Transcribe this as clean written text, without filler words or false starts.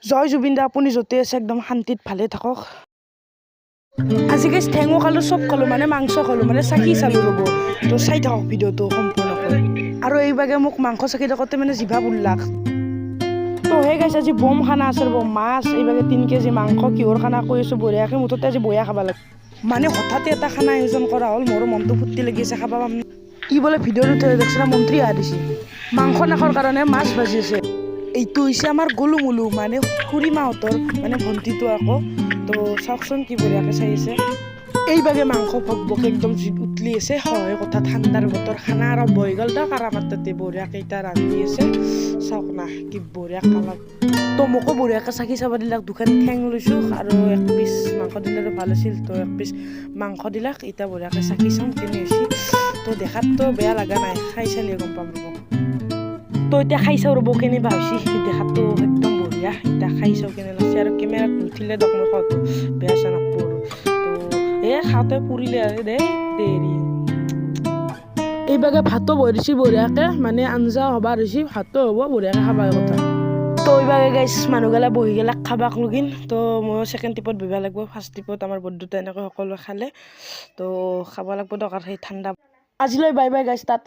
জয় জুবিন দা, আপুনি য'তে আছে একদম শান্তিত ভালে থাকক। আজি গাইছ ঠেঙো খালোঁ, চব খালোঁ, মানে মাংস খালোঁ, মানে চাকি চালোঁ ৰ'ব। তো চাই থাকক ভিডিঅ'টো সম্পূৰ্ণকৈ। আৰু এইভাগে মোক মাংস চাকি থাকোঁতে মানে জিভা পুৰলাক। তো হে গাইছ আজি বম খানা আছে ৰ'ব, মাছ এইভাগে 3 কেজি মাংস, কিহৰ খানা কৈ আছোঁ বঢ়িয়াকৈ, মুঠতে আজি বঢ়িয়া খাব লাগে। মানে হঠাতে এটা খানা আয়োজন কৰা হ'ল, মোৰো মনটো ফূৰ্তি লাগি আছে, খাব পাম। ই বোলে ভিডিঅ'টো দেখছে না মন্ত্ৰী অহা দিছে, মাংস নাখাৰ কাৰণে মাছ ভাজি আছে। এইটো হৈছে আমাৰ গলু মুলু, মানে খুৰীমাহঁতৰ মানে ভণ্টিটো আকৌ। তো চাওকচোন কি বঢ়িয়াকৈ চাই আছে। এইভাগে মাংস ভক একদম জুইত উতলি আছে, হয় কথা ঠাণ্ডাৰ বতৰ, খানা আৰম্ভ হৈ গ'ল। তাক আমাৰ তাতে বঢ়িয়াকৈ এতিয়া ৰান্ধি আছে, চাওক না কি বঢ়িয়া কালাৰ। তো মোকো বঢ়িয়াকৈ চাকি চাব দিলাক, দুখন ঠেং লৈছোঁ আৰু 1 পিচ মাংস দিলে আৰু ভাল আছিল। তো 1 পিচ মাংস দিলাক, এতিয়া বঢ়িয়াকৈ চাকি চাওঁ কেনে হৈছে। তো দেখাততো বেয়া লগা নাই, খাই চালে গম পাম ৰ'ব। তো এতিয়া খাই চাওঁ ৰ'ব কেনেবা হৈছে, দেখাততো একদম বঢ়িয়া। এতিয়া খাই চাওঁ কেনে লাগিছে, আৰু কেমেৰাত নুঠিলে দক মই খাওঁতো বেয়া চেয়া নাপাব আৰু। তো খাওঁতে পুৰিলে আৰু দেই দেৰি। এইভাগে ভাতো বহিছে বঢ়িয়াকৈ, মানে আঞ্জা হ'বা ধৰিছে, ভাতো হ'ব বঢ়িয়াকৈ খাবা কথা। তো এইভাগে গাইছ মানুহগিলা বহি গেলাক খাবাক লগিন। তো ময়ো ছেকেণ্ড ট্ৰিপত বহিব লাগিব, ফাৰ্ষ্ট ট্ৰিপত আমাৰ বন্ধুতে এনেকৈ সকলোৱে খালে। তো খাব লাগিব দৰকাৰ সেই ঠাণ্ডা। আজিলৈ বাই বাই গাইছ, টাটা।